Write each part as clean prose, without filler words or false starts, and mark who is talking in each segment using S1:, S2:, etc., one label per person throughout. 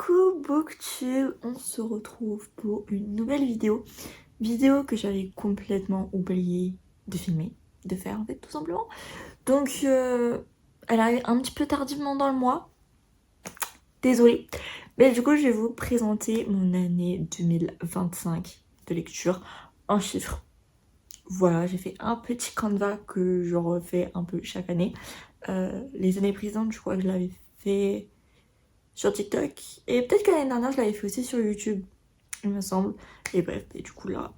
S1: Coucou Booktube, on se retrouve pour une nouvelle vidéo. Vidéo que j'avais complètement oublié de filmer, de faire en fait tout simplement. Donc elle arrive un petit peu tardivement dans le mois. Désolée. Mais du coup je vais vous présenter mon année 2025 de lecture en chiffres. Voilà, j'ai fait un petit canevas que je refais un peu chaque année. Les années précédentes, je crois que je l'avais fait sur TikTok. Et peut-être que l'année dernière, je l'avais fait aussi sur YouTube, il me semble. Et bref, et du coup là,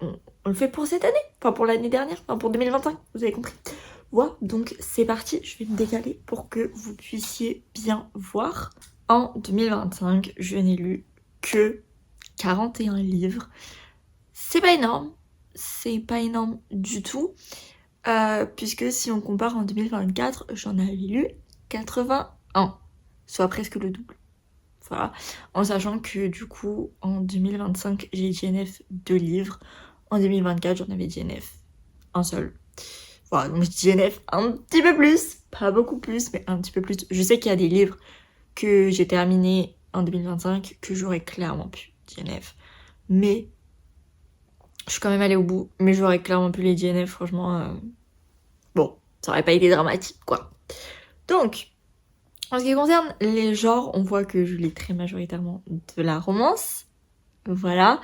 S1: on le fait pour cette année. Enfin, pour l'année dernière, enfin pour 2025, vous avez compris. Voilà, donc c'est parti. Je vais me décaler pour que vous puissiez bien voir. En 2025, je n'ai lu que 41 livres. C'est pas énorme. C'est pas énorme du tout. Puisque si on compare en 2024, j'en avais lu 81. Soit presque le double. Voilà. En sachant que du coup, en 2025, j'ai DNF 2 livres. En 2024, j'en avais DNF un seul. Voilà, donc je DNF un petit peu plus. Pas beaucoup plus, mais un petit peu plus. Je sais qu'il y a des livres que j'ai terminés en 2025 que j'aurais clairement pu DNF. Mais je suis quand même allée au bout. Mais j'aurais clairement pu les DNF, franchement. Bon, ça aurait pas été dramatique, quoi. Donc, en ce qui concerne les genres, on voit que je lis très majoritairement de la romance. Voilà.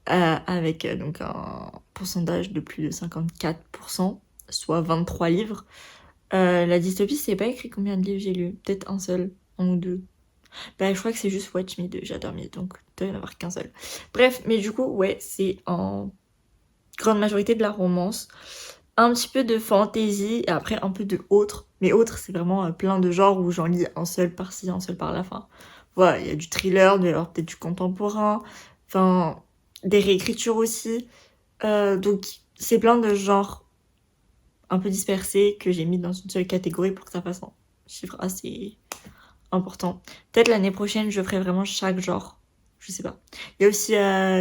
S1: Avec donc un pourcentage de plus de 54%, soit 23 livres. La dystopie, c'est pas écrit combien de livres j'ai lu. Peut-être un seul, un ou deux. Bah, je crois que c'est juste Watch Me de J'adore Me, donc il doit y en avoir qu'un seul. Bref, mais du coup, ouais, c'est en grande majorité de la romance. Un petit peu de fantasy et après un peu de autres. Mais autres, c'est vraiment plein de genres où j'en lis un seul par-ci, un seul par-là. Enfin, voilà, il y a du thriller, alors peut-être du contemporain, enfin, des réécritures aussi. Donc, c'est plein de genres un peu dispersés que j'ai mis dans une seule catégorie pour que ça fasse un chiffre assez important. Peut-être l'année prochaine, je ferai vraiment chaque genre. Je sais pas. Il y a aussi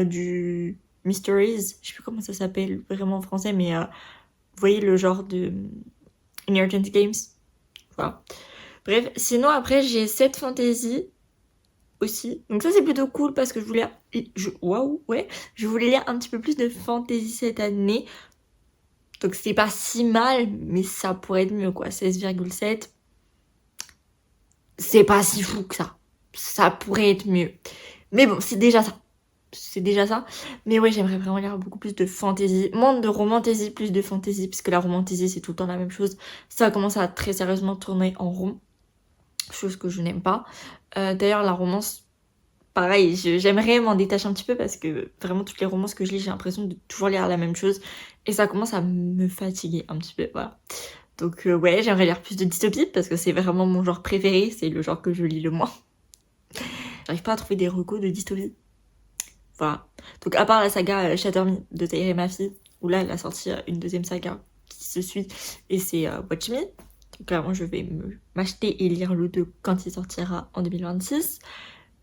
S1: du mysteries. Je sais plus comment ça s'appelle vraiment en français, mais vous voyez le genre de Inheritance Games. Voilà. Bref, sinon après j'ai 7 fantasy aussi. Donc ça c'est plutôt cool parce que je voulais... Waouh, ouais. Je voulais lire un petit peu plus de fantasy cette année. Donc c'est pas si mal, mais ça pourrait être mieux quoi. 16,7. C'est pas si fou que ça. Ça pourrait être mieux. Mais bon, c'est déjà ça. C'est déjà ça. Mais ouais, j'aimerais vraiment lire beaucoup plus de fantasy. Moins de romantasy, plus de fantasy. Parce que la romantasy, c'est tout le temps la même chose. Ça commence à très sérieusement tourner en rond. Chose que je n'aime pas. D'ailleurs, la romance, pareil, j'aimerais m'en détacher un petit peu. Parce que vraiment, toutes les romances que je lis, j'ai l'impression de toujours lire la même chose. Et ça commence à me fatiguer un petit peu. Voilà. Donc ouais, j'aimerais lire plus de dystopie. Parce que c'est vraiment mon genre préféré. C'est le genre que je lis le moins. J'arrive pas à trouver des recos de dystopie. Voilà. Donc à part la saga Shatter Me de Taïra et ma fille, où là elle a sorti une deuxième saga qui se suit, et c'est Watch Me. Donc là moi je vais m'acheter et lire le 2 quand il sortira en 2026.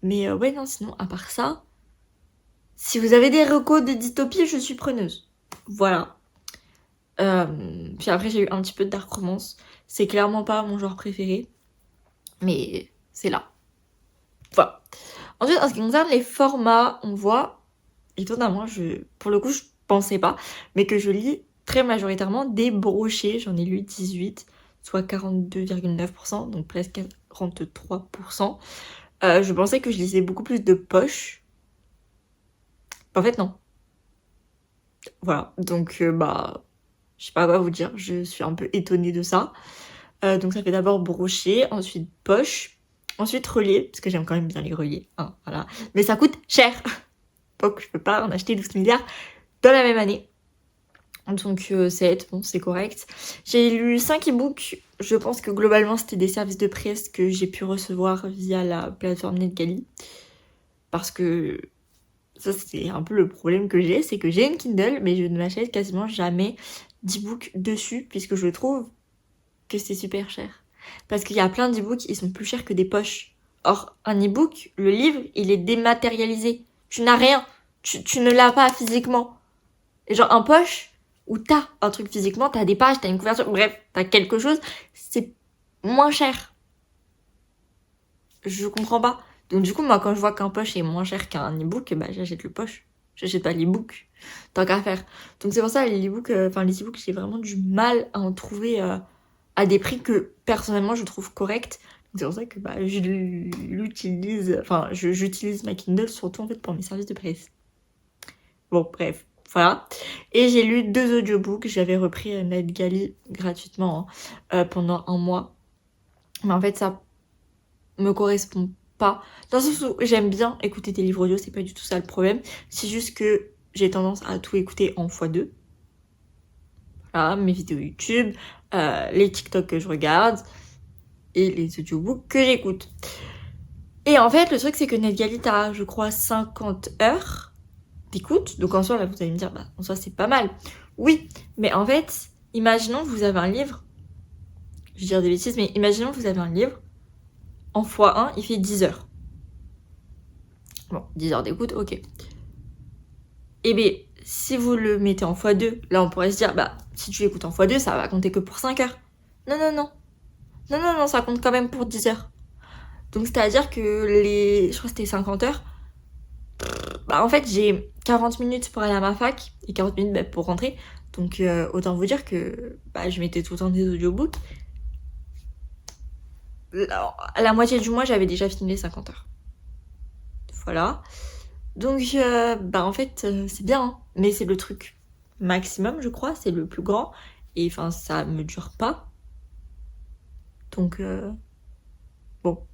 S1: Mais ouais non, sinon à part ça, si vous avez des recos de dystopie, je suis preneuse. Voilà. Puis après j'ai eu un petit peu de dark romance. C'est clairement pas mon genre préféré, mais c'est là. Voilà. Ensuite, en ce qui concerne les formats, on voit, étonnamment, pour le coup, je pensais pas, mais que je lis très majoritairement des brochés. J'en ai lu 18, soit 42,9%, donc presque 43%. Je pensais que je lisais beaucoup plus de poches. En fait, non. Voilà, donc bah, je sais pas quoi vous dire, je suis un peu étonnée de ça. Donc ça fait d'abord broché, ensuite poche, ensuite relié, parce que j'aime quand même bien les reliés, hein, voilà. Mais ça coûte cher. Donc je peux pas en acheter 12 milliards dans la même année. Donc 7, bon c'est correct. J'ai lu 5 e-books. Je pense que globalement c'était des services de presse que j'ai pu recevoir via la plateforme NetGalley. Parce que ça c'est un peu le problème que j'ai, c'est que j'ai une Kindle mais je ne m'achète quasiment jamais d'e-books dessus puisque je trouve que c'est super cher. Parce qu'il y a plein d'e-books, ils sont plus chers que des poches. Or, un e-book, le livre, il est dématérialisé. Tu n'as rien. Tu ne l'as pas physiquement. Et genre, un poche, où t'as un truc physiquement, t'as des pages, t'as une couverture, bref, t'as quelque chose, c'est moins cher. Je comprends pas. Donc du coup, moi, quand je vois qu'un poche est moins cher qu'un e-book, bah j'achète le poche. J'achète pas l'e-book. Tant qu'à faire. Donc c'est pour ça, les e-books, les e-books, j'ai vraiment du mal à en trouver à des prix que, personnellement, je trouve corrects. Donc c'est pour ça que j'utilise ma Kindle surtout, en fait, pour mes services de presse. Bon, bref. Voilà. Et j'ai lu 2 audiobooks. J'avais repris NetGalley gratuitement pendant 1 mois. Mais en fait, ça me correspond pas. Dans le sens où j'aime bien écouter des livres audio, c'est pas du tout ça le problème. C'est juste que j'ai tendance à tout écouter en x2. Voilà, mes vidéos YouTube, les TikTok que je regarde et les audiobooks que j'écoute. Et en fait, le truc, c'est que NetGalley, t'as, je crois, 50 heures d'écoute. Donc en soi, là, vous allez me dire, bah, en soi, c'est pas mal. Oui, mais en fait, imaginons que vous avez un livre. Je vais dire des bêtises, mais imaginons que vous avez un livre. En x1, il fait 10 heures. Bon, 10 heures d'écoute, ok. Et bien, si vous le mettez en x2, là, on pourrait se dire, bah, si tu l'écoutes en x2, ça va compter que pour 5 heures. Non, non, non. Non, non, non, ça compte quand même pour 10 heures. Donc, c'est-à-dire que je crois que c'était 50 heures. Bah, en fait, j'ai 40 minutes pour aller à ma fac et 40 minutes pour rentrer. Donc, autant vous dire que je mettais tout le temps des audiobooks. À la moitié du mois, j'avais déjà fini les 50 heures. Voilà. Donc, en fait, c'est bien, hein, mais c'est le truc maximum, je crois, c'est le plus grand. Et enfin, ça me dure pas. Donc, bon,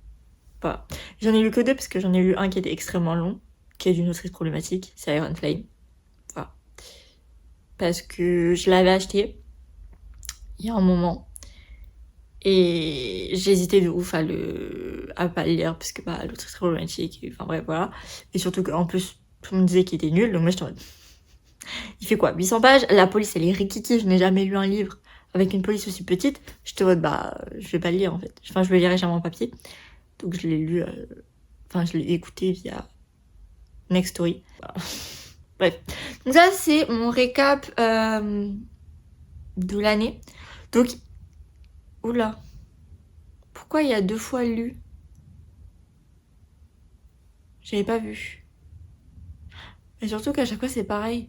S1: voilà. J'en ai lu que 2 parce que j'en ai lu un qui était extrêmement long, qui est d'une autrice problématique, c'est Iron Flame. Voilà. Parce que je l'avais acheté il y a un moment. Et j'hésitais de ouf à pas le lire parce que l'autrice problématique, enfin bref, voilà. Et surtout qu'en plus, tout le monde disait qu'il était nul, donc moi j'étais en mode... Il fait quoi, 800 pages? La police, elle est rikiki, je n'ai jamais lu un livre avec une police aussi petite. J'étais en mode, je vais pas le lire en fait. Enfin, je le lirai jamais en papier. Donc je l'ai lu, je l'ai écouté via Nextory. Voilà. Bref. Donc ça, c'est mon récap de l'année. Donc, oula. Pourquoi il y a 2 fois lu? J'avais pas vu. Et surtout qu'à chaque fois, c'est pareil.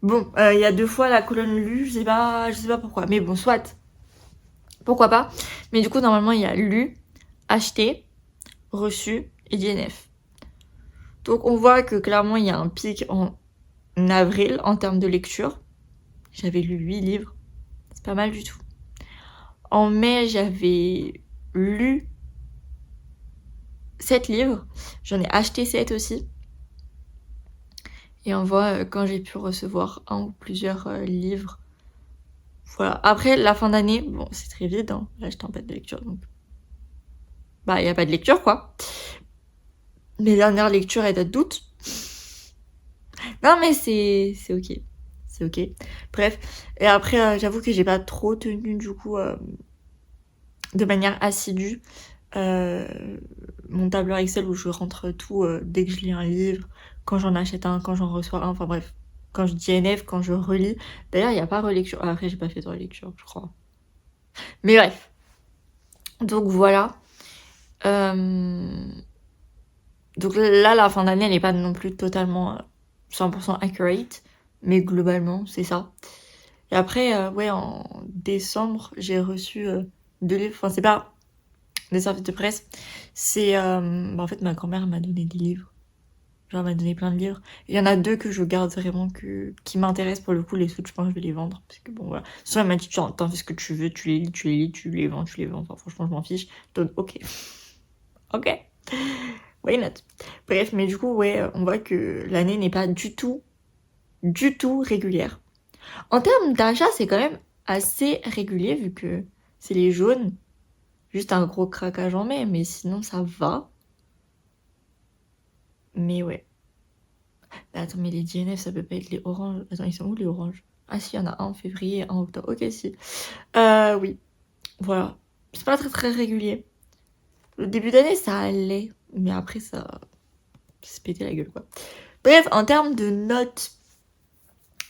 S1: Bon, il y a 2 fois la colonne lue, je sais pas pourquoi. Mais bon, soit. Pourquoi pas. Mais du coup, normalement, il y a lu, acheté, reçu et DNF. Donc on voit que clairement, il y a un pic en avril en termes de lecture. J'avais lu 8 livres. C'est pas mal du tout. En mai, j'avais lu 7 livres. J'en ai acheté 7 aussi. Et on voit quand j'ai pu recevoir un ou plusieurs livres. Voilà. Après, la fin d'année, bon, c'est très vite. Hein. Là, j'étais en perte de lecture, donc... il n'y a pas de lecture, quoi. Mes dernières lectures, elles datent d'août. Non, mais c'est ok. C'est ok. Bref. Et après, j'avoue que j'ai pas trop tenu, du coup, de manière assidue, mon tableur Excel où je rentre tout dès que je lis un livre, quand j'en achète un, quand j'en reçois un, enfin bref. Quand je DNF, quand je relis. D'ailleurs, il n'y a pas relecture. Après, j'ai pas fait de relecture, je crois. Mais bref. Donc voilà. Donc là, la fin d'année, elle n'est pas non plus totalement 100% accurate. Mais globalement, c'est ça. Et après, en décembre, j'ai reçu 2 livres. Enfin, c'est pas des services de presse. C'est... en fait, ma grand-mère m'a donné des livres. Genre, elle m'a donné plein de livres. Il y en a 2 que je garde vraiment, qui m'intéressent pour le coup. Les autres, je pense que je vais les vendre. Parce que bon, voilà. Soit elle m'a dit, t'en fais ce que tu veux, tu les lis, tu les vends, tu les vends. Enfin, franchement, je m'en fiche. Donc, ok. Ok. Why not? Bref, mais du coup, on voit que l'année n'est pas du tout régulière. En termes d'achat, c'est quand même assez régulier vu que c'est les jaunes. Juste un gros craquage en mai, mais sinon ça va. Mais ouais. Attends, mais les DNF, ça peut pas être les oranges. Attends, ils sont où les oranges? Ah si, il y en a un en février, un en octobre. Ok, si. Oui. Voilà. C'est pas très très régulier. Le début d'année, ça allait. Mais après, ça se pétait la gueule, quoi. Bref, en termes de notes,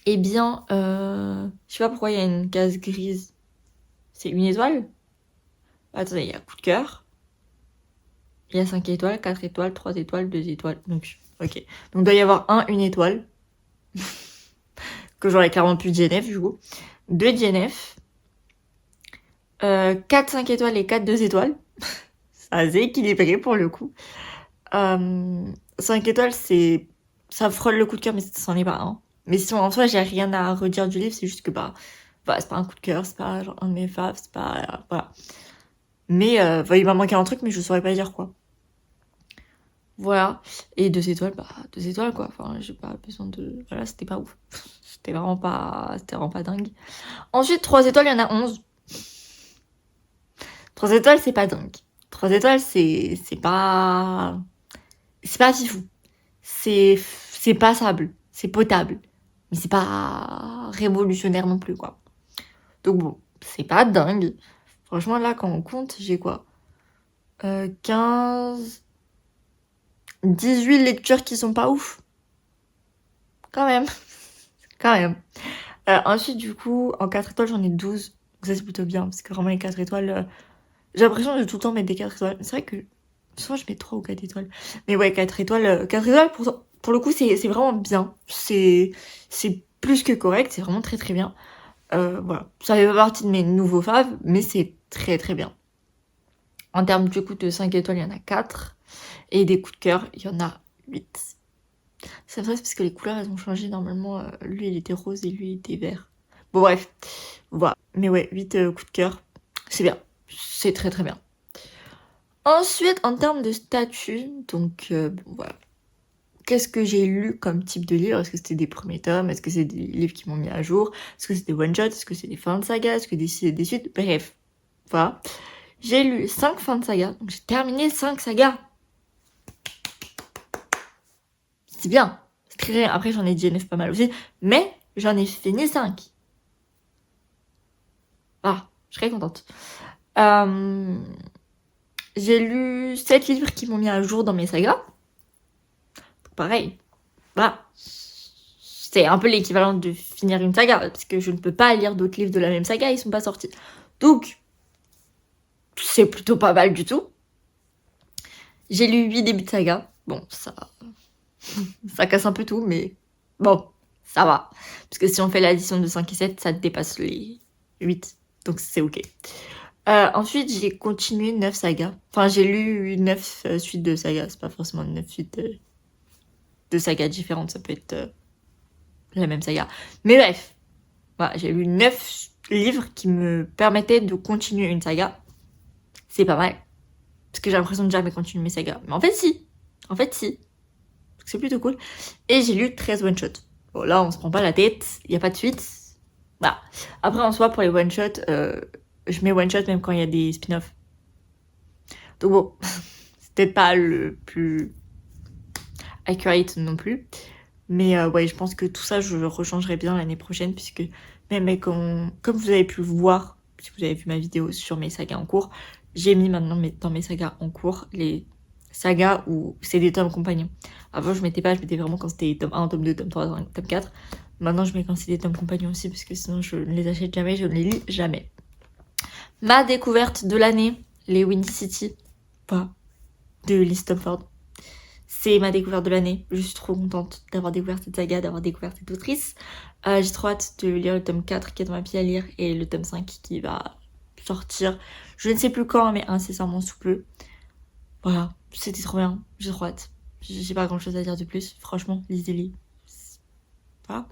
S1: eh bien, je sais pas pourquoi il y a une case grise. C'est une étoile? Attendez, il y a coup de cœur. Il y a 5 étoiles, 4 étoiles, 3 étoiles, 2 étoiles. Donc, ok. Donc, il doit y avoir une étoile. Que j'aurais clairement plus de DNF, du coup. 2 DNF. 4, 5 étoiles et 4, 2 étoiles. C'est assez équilibré pour le coup. 5 étoiles, ça frôle le coup de cœur, mais c'en est pas un. Mais sinon, en soi, j'ai rien à redire du livre, c'est juste que, c'est pas un coup de cœur, c'est pas genre un de mes faves, c'est pas... voilà. Mais, il m'a manqué un truc, mais je saurais pas dire quoi. Voilà. Et 2 étoiles, 2 étoiles, quoi. Enfin, j'ai pas besoin de... Voilà, c'était pas ouf. C'était vraiment pas dingue. Ensuite, 3 étoiles, il y en a 11. 3 étoiles, c'est pas dingue. 3 étoiles, c'est pas... C'est pas fifou. C'est passable. C'est potable. Mais c'est pas révolutionnaire non plus, quoi. Donc bon, c'est pas dingue. Franchement, là, quand on compte, j'ai quoi 15... 18 lectures qui sont pas ouf. Quand même. Quand même. Ensuite, du coup, en 4 étoiles, j'en ai 12. Donc ça, c'est plutôt bien. Parce que vraiment, les 4 étoiles... j'ai l'impression de tout le temps mettre des 4 étoiles. C'est vrai que souvent, je mets 3 ou 4 étoiles. Mais ouais, 4 étoiles... 4 étoiles, pour le coup, c'est vraiment bien. C'est plus que correct. C'est vraiment très très bien. Voilà. Ça fait pas partie de mes nouveaux faves, mais c'est très très bien. En termes du coup de 5 étoiles, il y en a 4. Et des coups de cœur, il y en a 8. C'est vrai, parce que les couleurs, elles ont changé. Normalement, lui, il était rose et lui, il était vert. Bon, bref. Voilà. Mais ouais, 8 coups de cœur. C'est bien. C'est très très bien. Ensuite, en termes de statut, donc, voilà. Qu'est-ce que j'ai lu comme type de livre? Est-ce que c'était des premiers tomes? Est-ce que c'est des livres qui m'ont mis à jour? Est-ce que c'est des one-shots? Est-ce que c'est des fins de saga? Est-ce que c'est des suites? Bref. Voilà. J'ai lu 5 fins de saga. Donc j'ai terminé 5 sagas. C'est bien. C'est très bien. Après, j'en ai DNF pas mal aussi. Mais j'en ai fini 5. Ah, je serais contente. J'ai lu 7 livres qui m'ont mis à jour dans mes sagas. Pareil. Voilà. C'est un peu l'équivalent de finir une saga. Parce que je ne peux pas lire d'autres livres de la même saga. Ils sont pas sortis. Donc, c'est plutôt pas mal du tout. J'ai lu 8 débuts de saga. Bon, ça casse un peu tout, mais bon, ça va. Parce que si on fait l'addition de 5 et 7, ça dépasse les 8. Donc c'est ok. Ensuite, j'ai continué 9 sagas. Enfin, j'ai lu 9 suites de sagas. C'est pas forcément 9 suites de sagas différentes. Ça peut être la même saga. Mais bref, voilà, j'ai lu 9 livres qui me permettaient de continuer une saga. C'est pas mal. Parce que j'ai l'impression de jamais continuer mes sagas. Mais en fait, si. En fait, si. C'est plutôt cool. Et j'ai lu 13 one-shots. Bon, là, on se prend pas la tête. Il n'y a pas de suite. Voilà. Après, en soi, pour les one-shots, je mets one-shot même quand il y a des spin-offs. Donc bon, c'est peut-être pas le plus accurate non plus. Mais ouais, je pense que tout ça, je le rechangerai bien l'année prochaine. Puisque même comme vous avez pu le voir, si vous avez vu ma vidéo sur mes sagas en cours, j'ai mis maintenant dans mes sagas en cours les sagas où c'est des tomes compagnons. Avant, je mettais vraiment quand c'était tome 1, tome 2, tome 3, tome 4. Maintenant, je mets quand c'est des tomes compagnons aussi, parce que sinon, je ne les achète jamais, je ne les lis jamais. Ma découverte de l'année, les Windy City, de Liz Stamford. C'est ma découverte de l'année. Je suis trop contente d'avoir découvert cette saga, d'avoir découvert cette autrice. J'ai trop hâte de lire le tome 4 qui est dans ma pile à lire, et le tome 5 qui va sortir. Je ne sais plus quand, mais incessamment sous peu. Voilà, c'était trop bien, j'ai trop hâte. J'ai pas grand chose à dire de plus, franchement, lisez-les. Voilà.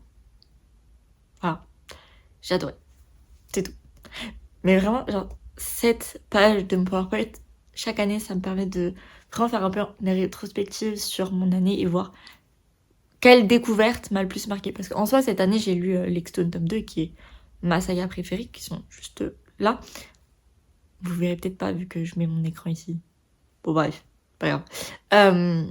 S1: Voilà. J'ai adoré. C'est tout. Mais vraiment, genre, cette page de mon PowerPoint, chaque année, ça me permet de vraiment faire un peu une rétrospective sur mon année et voir quelle découverte m'a le plus marqué. Parce qu'en soi, cette année, j'ai lu Lexstone tome 2, qui est ma saga préférée, qui sont juste là. Vous verrez peut-être pas, vu que je mets mon écran ici. Bon, bref, pas grave.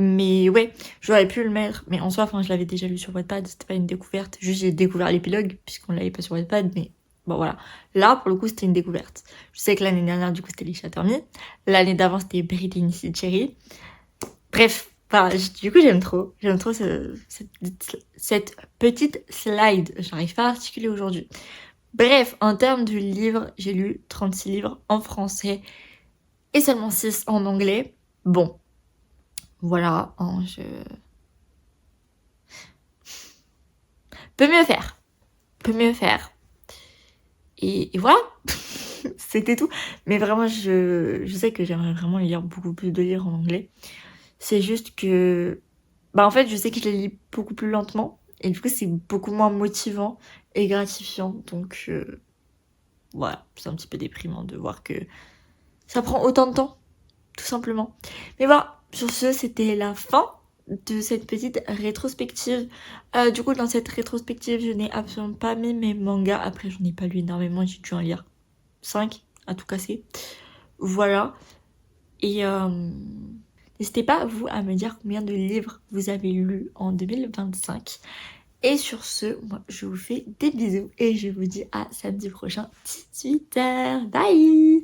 S1: Mais ouais, j'aurais pu le mettre, mais en soi, enfin, je l'avais déjà lu sur Wattpad, c'était pas une découverte. Juste, j'ai découvert l'épilogue, puisqu'on l'avait pas sur Wattpad, mais bon, voilà. Là, pour le coup, c'était une découverte. Je sais que l'année dernière, du coup, c'était les Chattermy. L'année d'avant, c'était Brittany Cherry. Bref, voilà, du coup, j'aime trop. J'aime trop cette petite slide. J'arrive pas à articuler aujourd'hui. Bref, en termes de livres, j'ai lu 36 livres en français. et seulement 6 en anglais. Bon, voilà, hein, je... Peut mieux faire. Peut mieux faire. Et voilà, c'était tout. Mais vraiment, je sais que j'aimerais vraiment lire beaucoup plus de livres en anglais. C'est juste que... Bah en fait, je sais que je les lis beaucoup plus lentement. Et du coup, c'est beaucoup moins motivant et gratifiant. Donc, voilà, c'est un petit peu déprimant de voir que ça prend autant de temps, tout simplement. Mais voilà, sur ce, c'était la fin de cette petite rétrospective. Du coup, dans cette rétrospective, je n'ai absolument pas mis mes mangas. Après, j'en ai pas lu énormément, j'ai dû en lire 5 à tout casser. Voilà. Et n'hésitez pas, vous, à me dire combien de livres vous avez lus en 2025. Et sur ce, moi, je vous fais des bisous et je vous dis à samedi prochain, 18h. Bye!